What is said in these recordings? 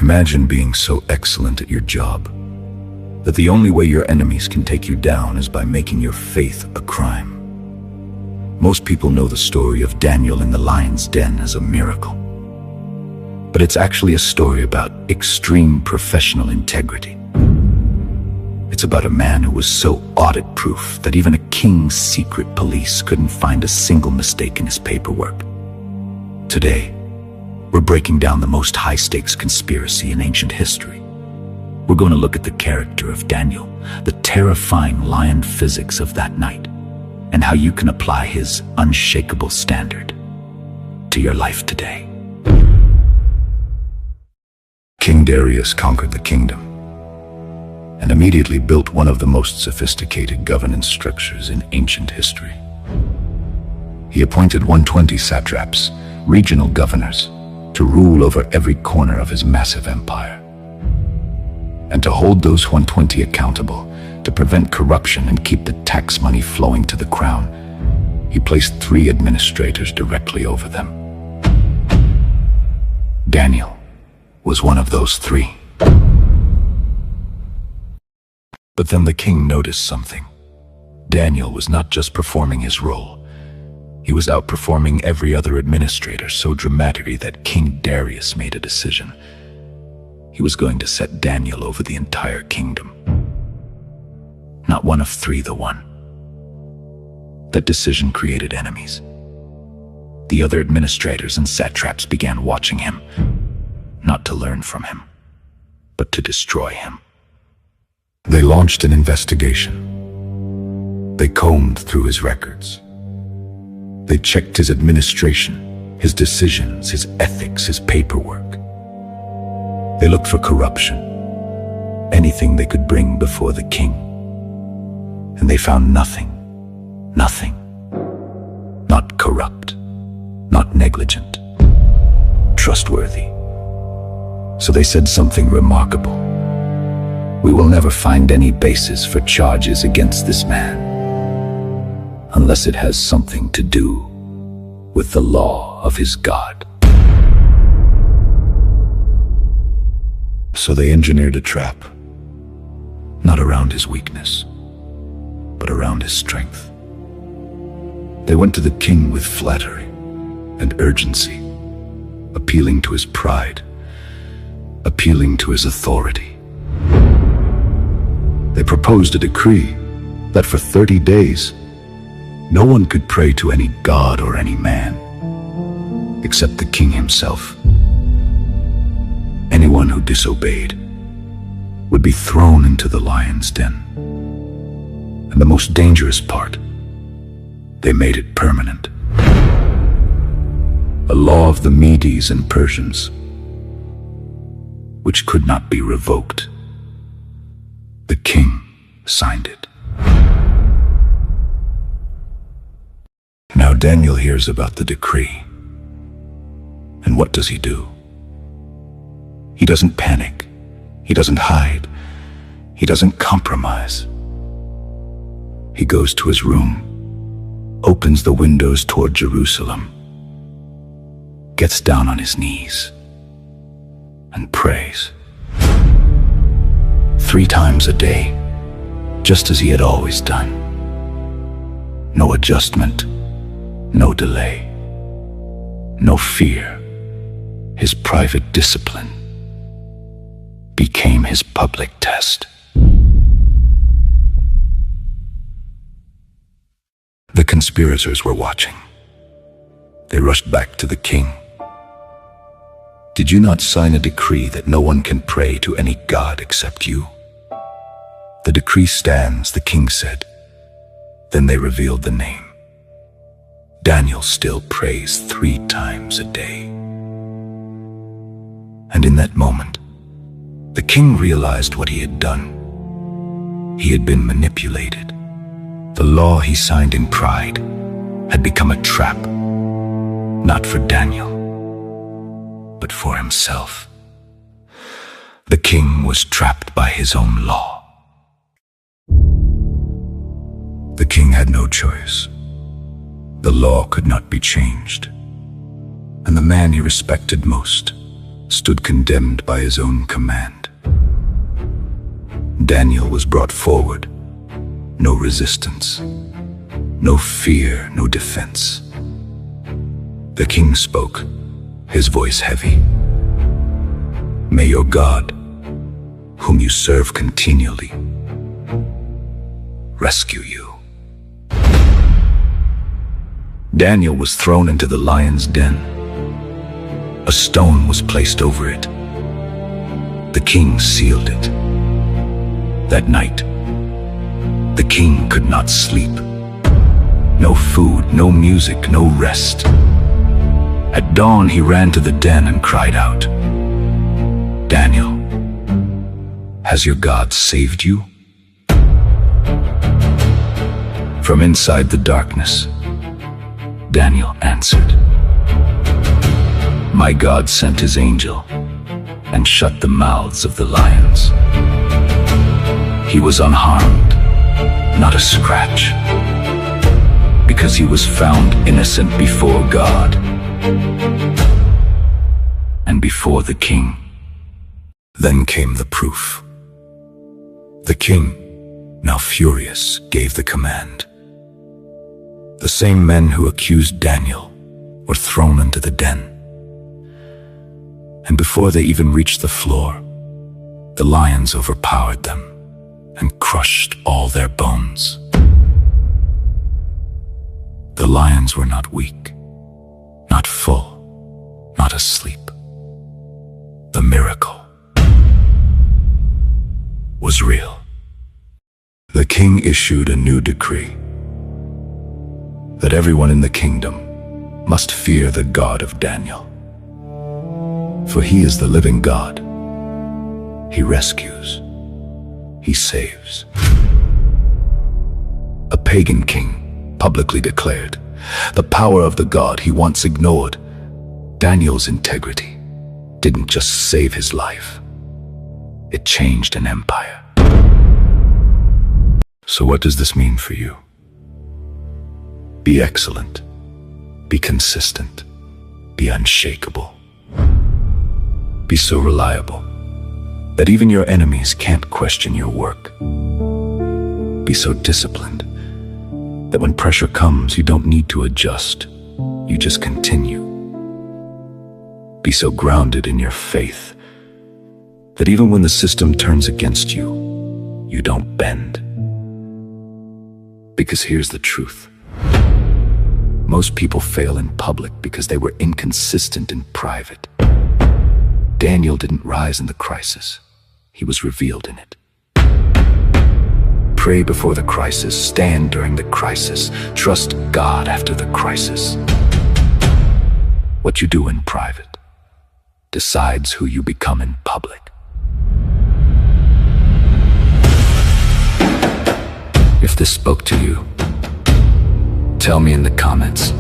Imagine being so excellent at your job that the only way your enemies can take you down is by making your faith a crime. Most people know the story of Daniel in the lion's den as a miracle. But it's actually a story about extreme professional integrity. It's about a man who was so audit-proof that even a king's secret police couldn't find a single mistake in his paperwork. Today, we're breaking down the most high-stakes conspiracy in ancient history. We're going to look at the character of Daniel, the terrifying lion physics of that night, and how you can apply his unshakable standard to your life today. King Darius conquered the kingdom and immediately built one of the most sophisticated governance structures in ancient history. He appointed 120 satraps, regional governors, to rule over every corner of his massive empire. And to hold those 120 accountable, to prevent corruption and keep the tax money flowing to the crown, he placed 3 administrators directly over them. Daniel was one of those 3. But then the king noticed something. Daniel was not just performing his role. He was outperforming every other administrator so dramatically that King Darius made a decision. He was going to set Daniel over the entire kingdom. Not one of 3, the one. That decision created enemies. The other administrators and satraps began watching him, not to learn from him, but to destroy him. They launched an investigation. They combed through his records. They checked his administration, his decisions, his ethics, his paperwork. They looked for corruption, anything they could bring before the king. And they found nothing. Nothing. Not corrupt, not negligent, trustworthy. So they said something remarkable. We will never find any basis for charges against this man, unless it has something to do with the law of his God. So they engineered a trap, not around his weakness, but around his strength. They went to the king with flattery and urgency, appealing to his pride, appealing to his authority. They proposed a decree that for 30 days, no one could pray to any god or any man, except the king himself. Anyone who disobeyed would be thrown into the lion's den. And the most dangerous part, they made it permanent. A law of the Medes and Persians, which could not be revoked. The king signed it. Now Daniel hears about the decree. And what does he do? He doesn't panic. He doesn't hide. He doesn't compromise. He goes to his room, opens the windows toward Jerusalem, gets down on his knees, and prays. 3 times a day, just as he had always done. No adjustment, no delay, no fear. His private discipline became his public test. The conspirators were watching. They rushed back to the king. Did you not sign a decree that no one can pray to any god except you? The decree stands, the king said. Then they revealed the name. Daniel still prays 3 times a day. And in that moment, the king realized what he had done. He had been manipulated. The law he signed in pride had become a trap, not for Daniel, but for himself. The king was trapped by his own law. The king had no choice. The law could not be changed. And the man he respected most, stood condemned by his own command. Daniel was brought forward. No resistance, no fear, no defense. The king spoke, his voice heavy. May your God, whom you serve continually, rescue you. Daniel was thrown into the lion's den. A stone was placed over it. The king sealed it. That night, the king could not sleep. No food, no music, no rest. At dawn, he ran to the den and cried out, "Daniel, has your God saved you?" From inside the darkness, Daniel answered, "My God sent his angel and shut the mouths of the lions. He was unharmed, not a scratch, because he was found innocent before God and before the king." Then came the proof. The king, now furious, gave the command. The same men who accused Daniel were thrown into the den. And before they even reached the floor, the lions overpowered them and crushed all their bones. The lions were not weak, not full, not asleep. The miracle was real. The king issued a new decree that everyone in the kingdom must fear the God of Daniel. For he is the living God. He rescues. He saves. A pagan king publicly declared the power of the God he once ignored. Daniel's integrity didn't just save his life. It changed an empire. So what does this mean for you? Be excellent. Be consistent. Be unshakable. Be so reliable that even your enemies can't question your work. Be so disciplined that when pressure comes, you don't need to adjust. You just continue. Be so grounded in your faith that even when the system turns against you, you don't bend. Because here's the truth. Most people fail in public because they were inconsistent in private. Daniel didn't rise in the crisis. He was revealed in it. Pray before the crisis. Stand during the crisis. Trust God after the crisis. What you do in private decides who you become in public. If this spoke to you, tell me in the comments,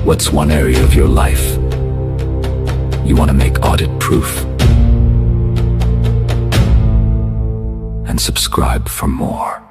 what's one area of your life you want to make audit-proof? And subscribe for more.